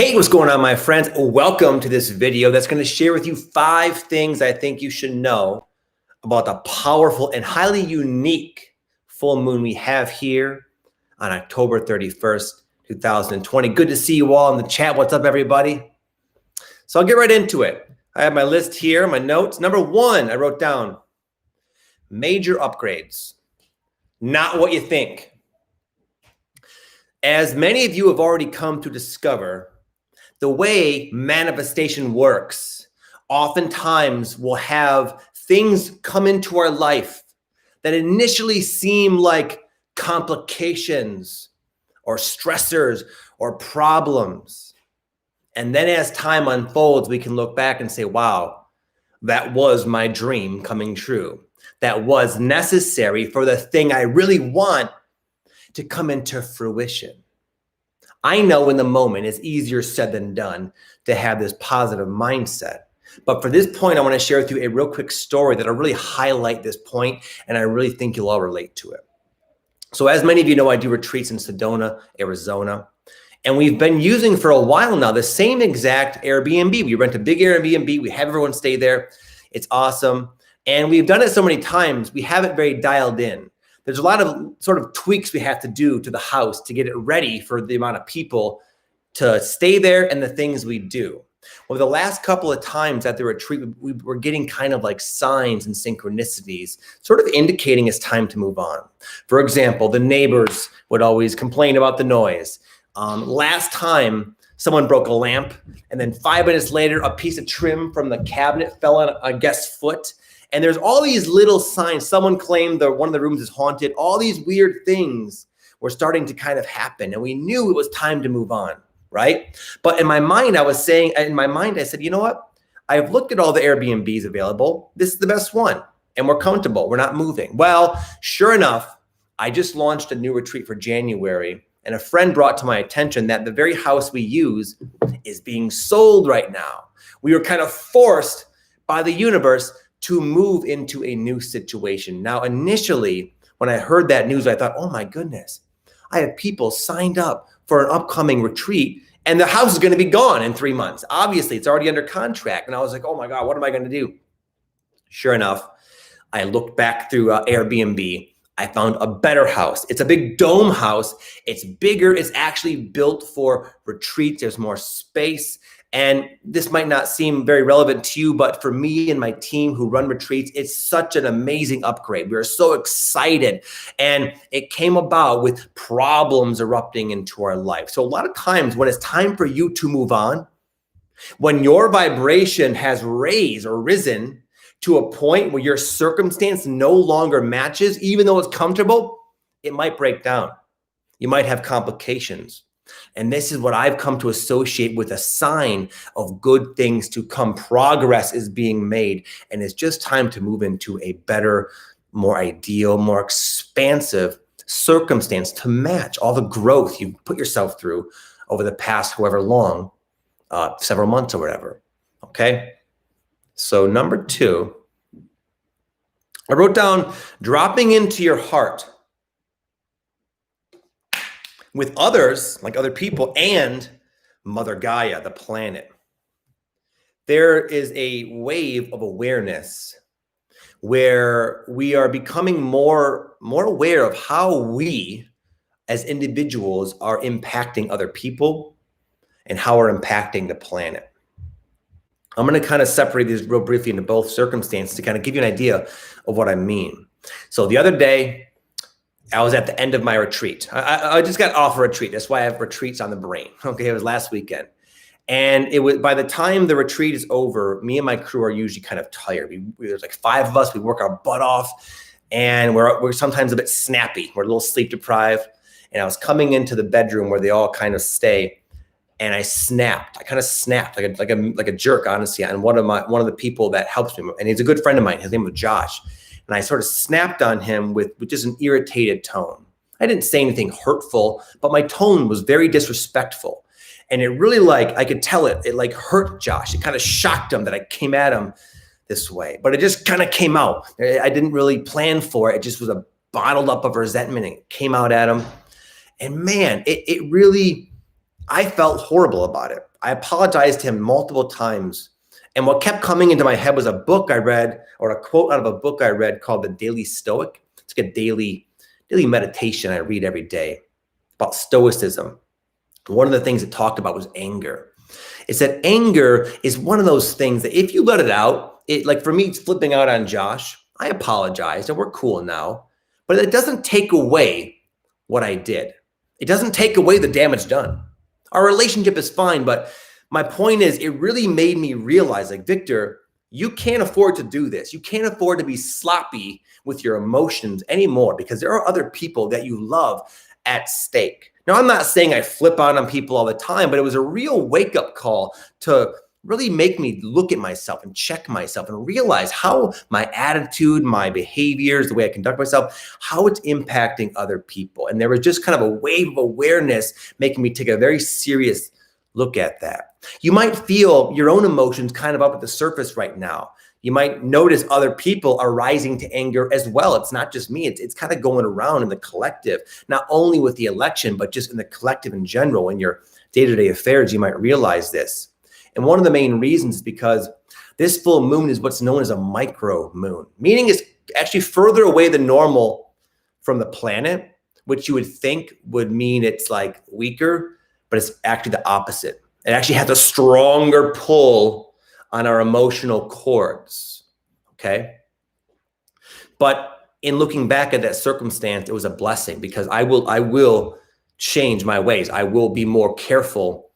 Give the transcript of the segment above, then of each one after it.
Hey, what's going on, my friends? Welcome to this video that's going to share with you 5 things I think you should know about the powerful and highly unique full moon we have here on October 31st, 2020. Good to see you all in the chat. What's up, everybody? So I'll get right into it. I have my list here, my notes. Number 1, I wrote down major upgrades. Not what you think. As many of you have already come to discover, the way manifestation works, oftentimes we'll have things come into our life that initially seem like complications or stressors or problems. And then as time unfolds, we can look back and say, wow, that was my dream coming true. That was necessary for the thing I really want to come into fruition. I know in the moment it's easier said than done to have this positive mindset. But for this point, I want to share with you a real quick story that'll really highlight this point, and I really think you'll all relate to it. So as many of you know, I do retreats in Sedona, Arizona, and we've been using for a while now the same exact Airbnb. We rent a big Airbnb. We have everyone stay there. It's awesome. And we've done it so many times, we have it very dialed in. There's a lot of sort of tweaks we have to do to the house to get it ready for the amount of people to stay there and the things we do. Well, the last couple of times at the retreat, we were getting kind of like signs and synchronicities, sort of indicating it's time to move on. For example, the neighbors would always complain about the noise. Last time, someone broke a lamp, and then 5 minutes later, a piece of trim from the cabinet fell on a guest's foot. And there's all these little signs. Someone claimed that one of the rooms is haunted. All these weird things were starting to kind of happen. And we knew it was time to move on, right? But in my mind, I said, you know what? I've looked at all the Airbnbs available. This is the best one. And we're comfortable. We're not moving. Well, sure enough, I just launched a new retreat for January. And a friend brought to my attention that the very house we use is being sold right now. We were kind of forced by the universe to move into a new situation. Now, initially, when I heard that news, I thought, oh my goodness, I have people signed up for an upcoming retreat and the house is gonna be gone in 3 months. Obviously, it's already under contract. And I was like, oh my God, what am I gonna do? Sure enough, I looked back through Airbnb. I found a better house. It's a big dome house. It's bigger. It's actually built for retreats. There's more space. And this might not seem very relevant to you, but for me and my team who run retreats, it's such an amazing upgrade. We are so excited. And it came about with problems erupting into our life. So a lot of times when it's time for you to move on, when your vibration has raised or risen to a point where your circumstance no longer matches, even though it's comfortable, it might break down. You might have complications. And this is what I've come to associate with a sign of good things to come. Progress is being made, and it's just time to move into a better, more ideal, more expansive circumstance to match all the growth you've put yourself through over the past however long, several months or whatever, okay? So number 2, I wrote down dropping into your heart with others, like other people, and Mother Gaia, the planet. There is a wave of awareness where we are becoming more aware of how we as individuals are impacting other people and how we're impacting the planet. I'm going to kind of separate these real briefly into both circumstances to kind of give you an idea of what I mean. So the other day, I was at the end of my retreat. I just got off a retreat. That's why I have retreats on the brain. Okay, it was last weekend. And it was by the time the retreat is over, me and my crew are usually kind of tired. There's like 5 of us. We work our butt off, and we're sometimes a bit snappy. We're a little sleep deprived. And I was coming into the bedroom where they all kind of stay, and I snapped. I kind of snapped like a jerk, honestly, on one of the people that helps me. And he's a good friend of mine. His name was Josh. And I sort of snapped on him with just an irritated tone. I didn't say anything hurtful, but my tone was very disrespectful. And it really I could tell it like hurt Josh. It kind of shocked him that I came at him this way, but it just kind of came out. I didn't really plan for it. It just was a bottled up of resentment and it came out at him. And man, it really, I felt horrible about it. I apologized to him multiple times. And what kept coming into my head was a book I read, or a quote out of a book I read called The Daily Stoic. It's like a daily meditation I read every day about stoicism. One of the things it talked about was anger. It said anger is one of those things that if you let it out, like for me, it's flipping out on Josh. I apologized and we're cool now, but it doesn't take away what I did. It doesn't take away the damage done. Our relationship is fine, but my point is it really made me realize, like, Victor, you can't afford to do this. You can't afford to be sloppy with your emotions anymore because there are other people that you love at stake. Now, I'm not saying I flip out on people all the time, but it was a real wake-up call to really make me look at myself and check myself and realize how my attitude, my behaviors, the way I conduct myself, how it's impacting other people. And there was just kind of a wave of awareness making me take a very serious look at that. You might feel your own emotions kind of up at the surface right now. You might notice other people are rising to anger as well. It's not just me. It's kind of going around in the collective, not only with the election, but just in the collective in general. In your day-to-day affairs, you might realize this. And one of the main reasons is because this full moon is what's known as a micro moon, meaning it's actually further away than normal from the planet, which you would think would mean it's like weaker, but it's actually the opposite. It actually has a stronger pull on our emotional cords, okay? But in looking back at that circumstance, it was a blessing because I will change my ways. I will be more careful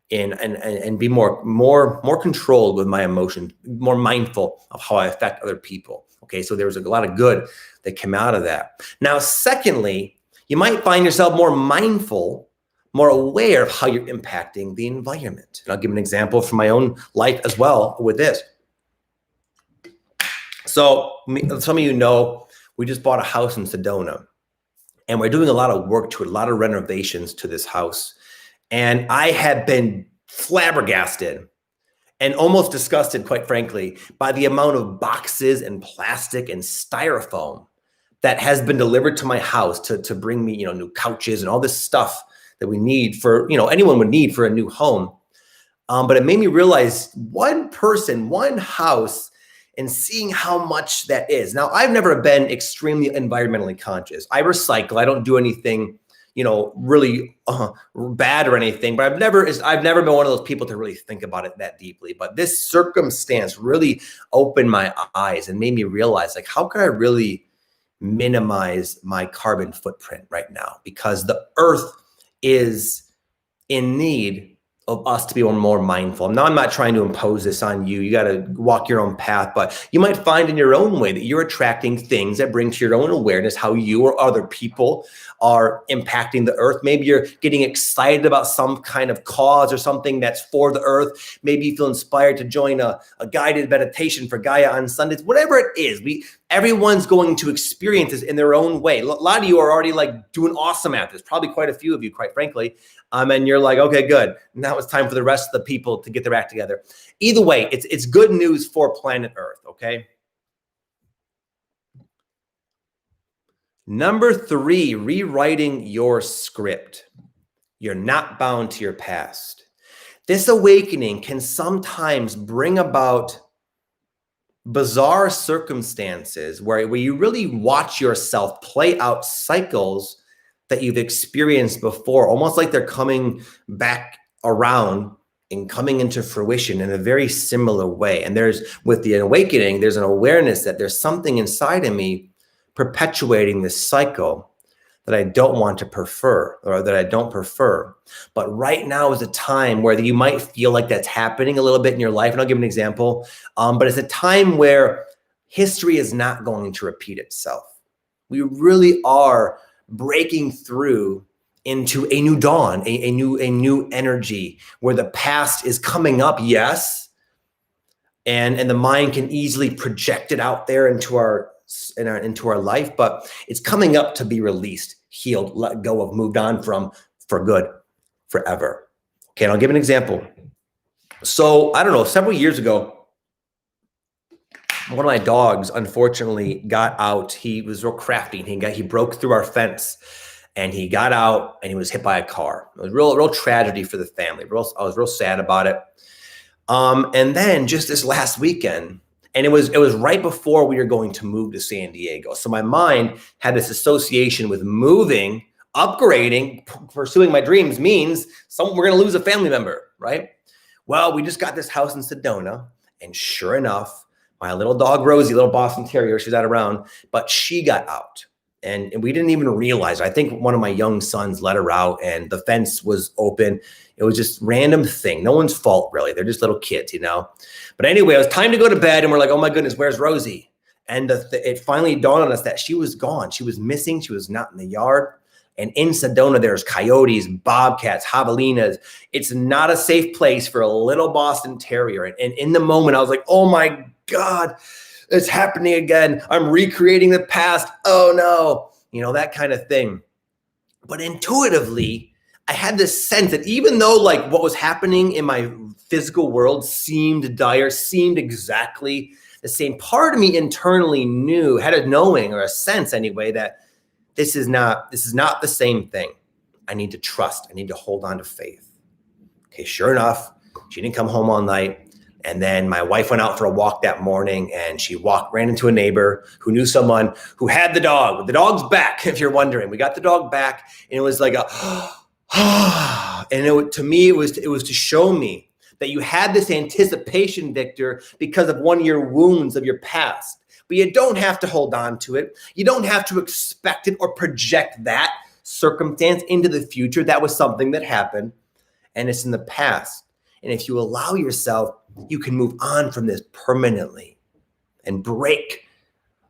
and be more controlled with my emotions, more mindful of how I affect other people. Okay, so there was a lot of good that came out of that. Now, secondly, you might find yourself more mindful, more aware of how you're impacting the environment. And I'll give an example from my own life as well with this. So some of you know, we just bought a house in Sedona and we're doing a lot of work to it, a lot of renovations to this house. And I have been flabbergasted and almost disgusted, quite frankly, by the amount of boxes and plastic and styrofoam that has been delivered to my house to bring me, new couches and all this stuff that we need for, anyone would need for a new home. But it made me realize one person, one house, and seeing how much that is. Now, I've never been extremely environmentally conscious. I recycle. I don't do anything, really bad or anything, but I've never been one of those people to really think about it that deeply. But this circumstance really opened my eyes and made me realize, like, how could I really minimize my carbon footprint right now? Because the earth is in need of us to be more mindful. Now, I'm not trying to impose this on you. You got to walk your own path, but you might find in your own way that you're attracting things that bring to your own awareness how you or other people are impacting the earth. Maybe you're getting excited about some kind of cause or something that's for the earth. Maybe you feel inspired to join a guided meditation for Gaia on Sundays. Whatever it is, everyone's going to experience this in their own way. A lot of you are already like doing awesome at this, probably quite a few of you, quite frankly. And you're like, okay, good. Now it's time for the rest of the people to get their act together. Either way, it's good news for planet Earth, okay? Number 3, rewriting your script. You're not bound to your past. This awakening can sometimes bring about bizarre circumstances where you really watch yourself play out cycles that you've experienced before, almost like they're coming back around and coming into fruition in a very similar way. And with the awakening, there's an awareness that there's something inside of me perpetuating this cycle that I don't want to prefer, or that I don't prefer. But right now is a time where you might feel like that's happening a little bit in your life. And I'll give an example, but it's a time where history is not going to repeat itself. We really are breaking through into a new dawn, a new energy where the past is coming up, yes, and the mind can easily project it out there into our life, but it's coming up to be released, healed, let go of, moved on from for good, forever. Okay, and I'll give an example. So I don't know, several years ago, one of my dogs unfortunately got out. He was real crafty. He broke through our fence. and he got out and he was hit by a car. It was real tragedy for the family. I was real sad about it. And then just this last weekend, and it was right before we were going to move to San Diego. So my mind had this association with moving, upgrading, pursuing my dreams means we're going to lose a family member, right? Well, we just got this house in Sedona, and sure enough, my little dog Rosie, little Boston Terrier, she's not around, but she got out. And we didn't even realize it. I think one of my young sons let her out and the fence was open. It was just random thing. No one's fault, really. They're just little kids, you know? But anyway, it was time to go to bed and we're like, oh my goodness, where's Rosie? And it finally dawned on us that she was gone. She was missing. She was not in the yard. And in Sedona, there's coyotes, bobcats, javelinas. It's not a safe place for a little Boston Terrier. And in the moment, I was like, oh my God, it's happening again. I'm recreating the past. Oh no, you know, that kind of thing. But intuitively, I had this sense that even though like what was happening in my physical world seemed dire, seemed exactly the same, part of me internally had a knowing or a sense anyway that this is not the same thing. I need to trust. I need to hold on to faith. Okay, sure enough, she didn't come home all night. And then my wife went out for a walk that morning and she ran into a neighbor who knew someone who had the dog. The dog's back, if you're wondering. We got the dog back and it was like to me, it was to show me that you had this anticipation, Victor, because of one of your wounds of your past. But you don't have to hold on to it. You don't have to expect it or project that circumstance into the future. That was something that happened and it's in the past. And if you allow yourself, you can move on from this permanently and break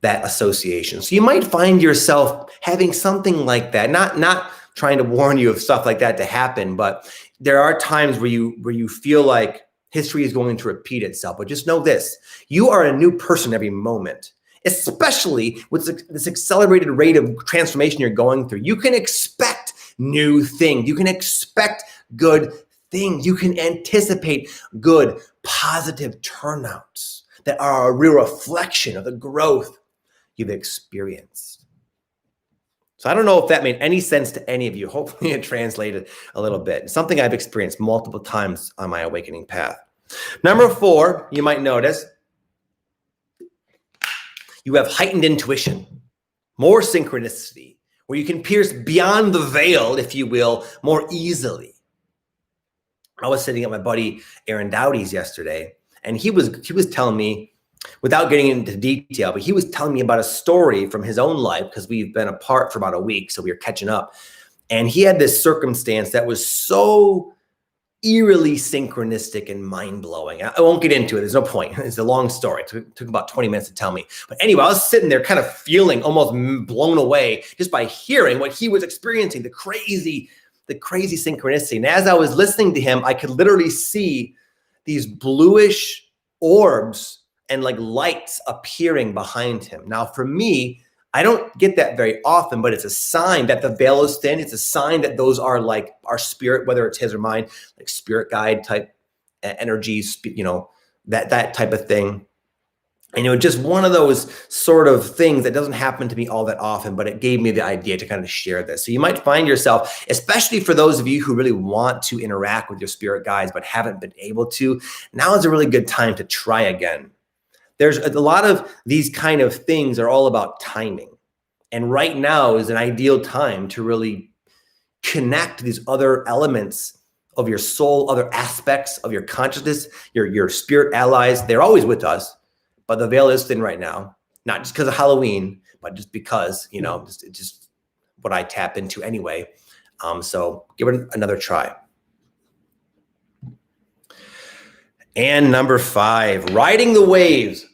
that association. So you might find yourself having something like that, not trying to warn you of stuff like that to happen, but there are times where you feel like history is going to repeat itself. But just know this, you are a new person every moment, especially with this accelerated rate of transformation you're going through. You can expect new things. You can expect good things. You can anticipate good, positive turnouts that are a real reflection of the growth you've experienced. So I don't know if that made any sense to any of you. Hopefully it translated a little bit. It's something I've experienced multiple times on my awakening path. Number 4, you might notice, you have heightened intuition, more synchronicity, where you can pierce beyond the veil, if you will, more easily. I was sitting at my buddy Aaron Dowdy's yesterday, and he was telling me, without getting into detail, but he was telling me about a story from his own life because we've been apart for about a week, so we were catching up. And he had this circumstance that was so eerily synchronistic and mind-blowing. I won't get into it. There's no point. It's a long story. It took about 20 minutes to tell me. But anyway, I was sitting there kind of feeling almost blown away just by hearing what he was experiencing, the crazy synchronicity. And as I was listening to him, I could literally see these bluish orbs and like lights appearing behind him. Now, for me, I don't get that very often, but it's a sign that the veil is thin. It's a sign that those are like our spirit, whether it's his or mine, like spirit guide type energies, you know, that type of thing. And, you know, just one of those sort of things that doesn't happen to me all that often, but it gave me the idea to kind of share this. So you might find yourself, especially for those of you who really want to interact with your spirit guides, but haven't been able to, now is a really good time to try again. There's a lot of these kind of things are all about timing. And right now is an ideal time to really connect to these other elements of your soul, other aspects of your consciousness, your spirit allies. They're always with us. But the veil is thin right now, not just because of Halloween, but just because, you know, it's just what I tap into anyway. So give it another try. And number 5, riding the waves.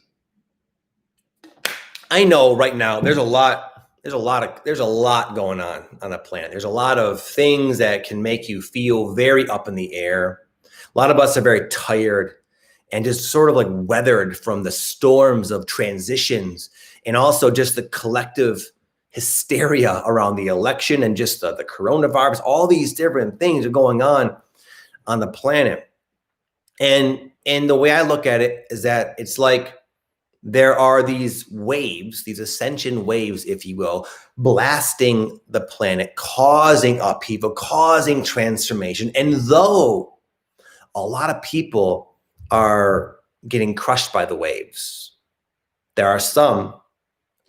I know right now there's a lot going on the planet. There's a lot of things that can make you feel very up in the air. A lot of us are very tired and just sort of like weathered from the storms of transitions and also just the collective hysteria around the election and just the coronavirus. All these different things are going on the planet. And the way I look at it is that it's like there are these waves, these ascension waves, if you will, blasting the planet, causing upheaval, causing transformation. And though a lot of people are getting crushed by the waves, there are some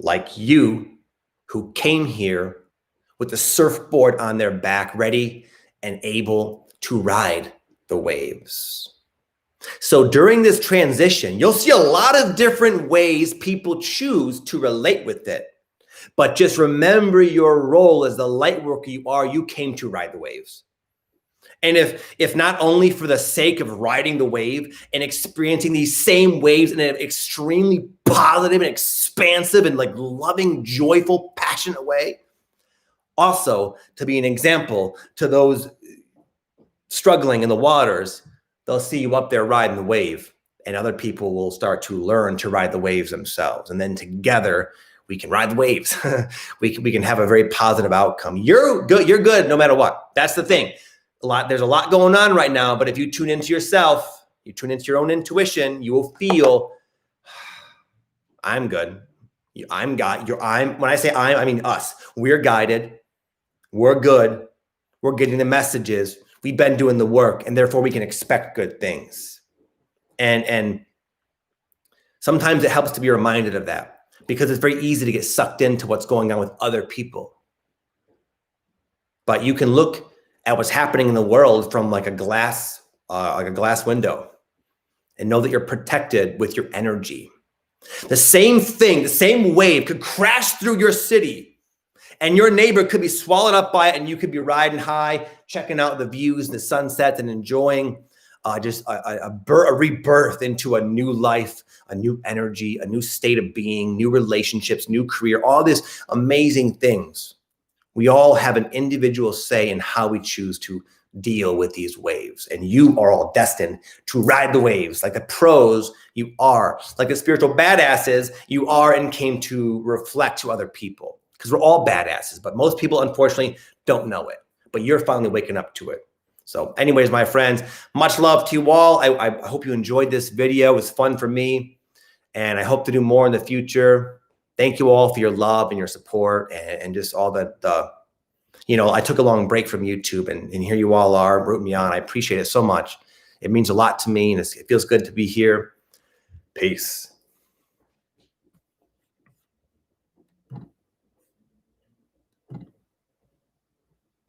like you who came here with a surfboard on their back, ready and able to ride the waves. So during this transition, you'll see a lot of different ways people choose to relate with it. But just remember your role as the light worker you are, you came to ride the waves. And if not only for the sake of riding the wave and experiencing these same waves in an extremely positive and expansive and like loving, joyful, passionate way, also to be an example to those struggling in the waters, they'll see you up there riding the wave, and other people will start to learn to ride the waves themselves. And then together we can ride the waves. we can have a very positive outcome. You're good no matter what. That's the thing. There's a lot going on right now, but if you tune into yourself, you tune into your own intuition, you will feel, I'm good. When I say I mean us. We're guided. We're good. We're getting the messages. We've been doing the work, and therefore we can expect good things. And sometimes it helps to be reminded of that, because it's very easy to get sucked into what's going on with other people. But you can look at what's happening in the world from like a glass window, and know that you're protected with your energy. The same thing, the same wave could crash through your city, and your neighbor could be swallowed up by it, and you could be riding high, checking out the views, the sunsets, and enjoying just a rebirth into a new life, a new energy, a new state of being, new relationships, new career, all these amazing things. We all have an individual say in how we choose to deal with these waves. And you are all destined to ride the waves like the pros you are, like the spiritual badasses you are and came to reflect to other people. Because we're all badasses, but most people, unfortunately, don't know it. But you're finally waking up to it. So anyways, my friends, much love to you all. I hope you enjoyed this video. It was fun for me, and I hope to do more in the future. Thank you all for your love and your support, and just all the I took a long break from YouTube, and here you all are rooting me on. I appreciate it so much. It means a lot to me, and it feels good to be here. Peace.